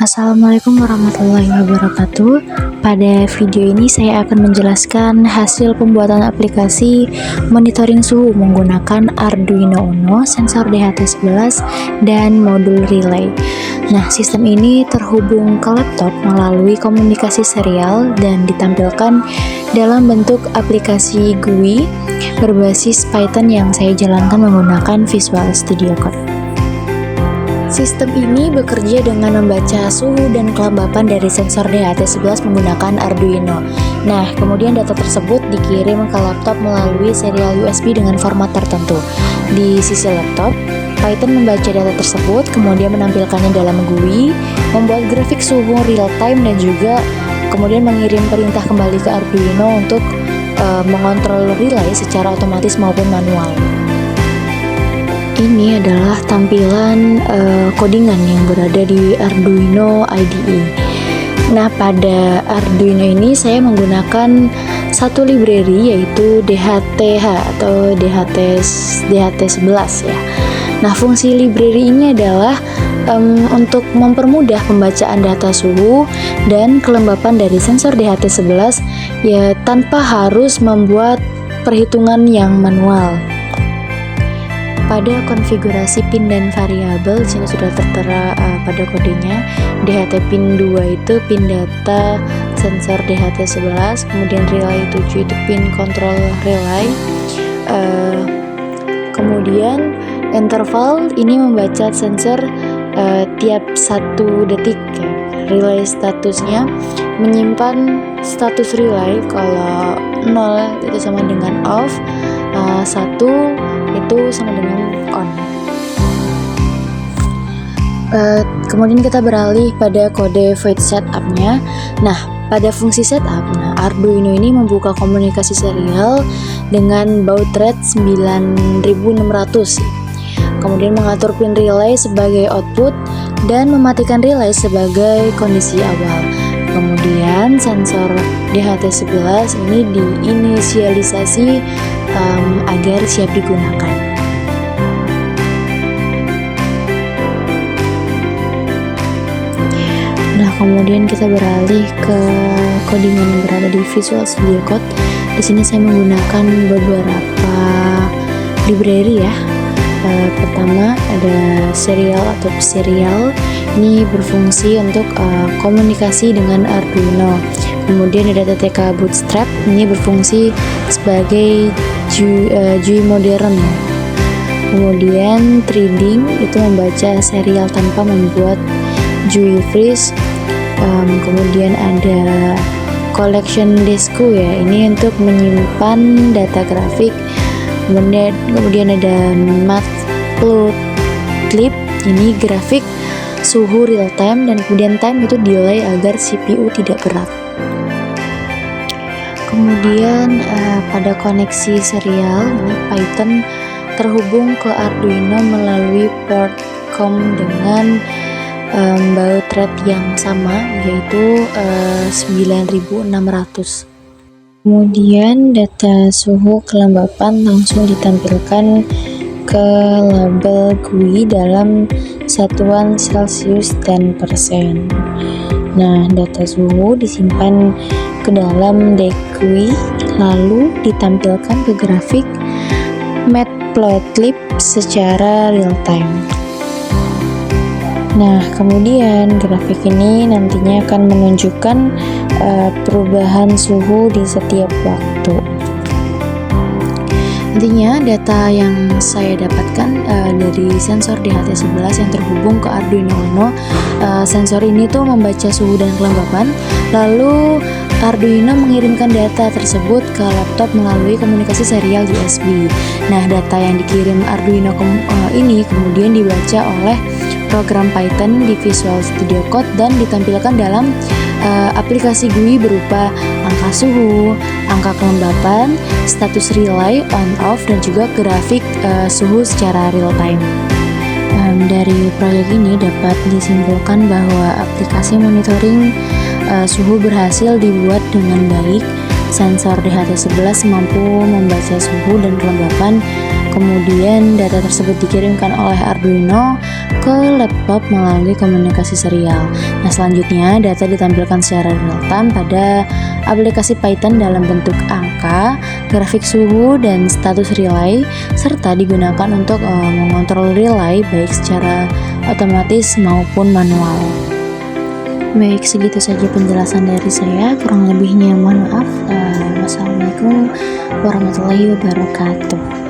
Assalamualaikum warahmatullahi wabarakatuh. Pada video ini saya akan menjelaskan hasil pembuatan aplikasi monitoring suhu menggunakan Arduino Uno, sensor DHT11, dan modul relay. Nah, sistem ini terhubung ke laptop melalui komunikasi serial dan ditampilkan dalam bentuk aplikasi GUI berbasis Python yang saya jalankan menggunakan Visual Studio Code. Sistem ini bekerja dengan membaca suhu dan kelembapan dari sensor DHT11 menggunakan Arduino. Nah, kemudian data tersebut dikirim ke laptop melalui serial USB dengan format tertentu. Di sisi laptop, Python membaca data tersebut, kemudian menampilkannya dalam GUI, membuat grafik suhu real time, dan juga kemudian mengirim perintah kembali ke Arduino untuk mengontrol relay secara otomatis maupun manual. Ini adalah tampilan codingan yang berada di Arduino IDE. Nah, pada Arduino ini saya menggunakan satu library yaitu DHTH atau DHT11 ya. Nah, fungsi library ini adalah untuk mempermudah pembacaan data suhu dan kelembapan dari sensor DHT11 ya tanpa harus membuat perhitungan yang manual. Pada konfigurasi pin dan variabel di sini sudah tertera pada kodenya. DHT pin 2 itu pin data sensor DHT11, kemudian relay 7 itu pin kontrol relay. Kemudian interval ini membaca sensor tiap 1 detik ya. Relay statusnya menyimpan status relay, kalau 0 itu sama dengan off, 1 itu sama dengan on. Kemudian kita beralih pada kode void setup-nya. Nah, pada fungsi setup, Arduino ini membuka komunikasi serial dengan baud rate 9600. Kemudian mengatur pin relay sebagai output dan mematikan relay sebagai kondisi awal. Kemudian sensor DHT11 ini diinisialisasi agar siap digunakan. Nah, kemudian kita beralih ke codingan yang berada di Visual Studio Code. Di sini saya menggunakan beberapa library ya. Pertama ada serial atau serial, ini berfungsi untuk komunikasi dengan Arduino. Kemudian ada TTK Bootstrap, ini berfungsi sebagai GUI modern. Kemudian threading itu membaca serial tanpa membuat GUI freeze. Kemudian ada collection diskku ya, ini untuk menyimpan data grafik. Kemudian ada matplotlib, ini grafik suhu real time, dan kemudian time itu delay agar CPU tidak berat. Kemudian pada koneksi serial ini Python terhubung ke Arduino melalui port COM dengan baud rate yang sama yaitu 9600. Kemudian data suhu kelembapan langsung ditampilkan ke label GUI dalam satuan Celsius dan persen. Nah, data suhu disimpan ke dalam DGUI lalu ditampilkan ke grafik matplotlib secara real time. Nah, kemudian grafik ini nantinya akan menunjukkan perubahan suhu di setiap waktu. Intinya data yang saya dapatkan dari sensor DHT11 yang terhubung ke Arduino Uno, sensor ini tuh membaca suhu dan kelembapan, lalu Arduino mengirimkan data tersebut ke laptop melalui komunikasi serial USB. Nah, data yang dikirim Arduino ini kemudian dibaca oleh program Python di Visual Studio Code dan ditampilkan dalam aplikasi GUI berupa angka suhu, angka kelembapan, status relay on off, dan juga grafik suhu secara real time. Dari proyek ini dapat disimpulkan bahwa aplikasi monitoring suhu berhasil dibuat dengan baik. Sensor DHT11 mampu membaca suhu dan kelembapan kemudian data tersebut dikirimkan oleh Arduino ke laptop melalui komunikasi serial. Nah, selanjutnya data ditampilkan secara real-time pada aplikasi Python dalam bentuk angka, grafik suhu, dan status relay, serta digunakan untuk mengontrol relay baik secara otomatis maupun manual. Baik, segitu saja penjelasan dari saya. Kurang lebihnya mohon maaf. Wassalamualaikum warahmatullahi wabarakatuh.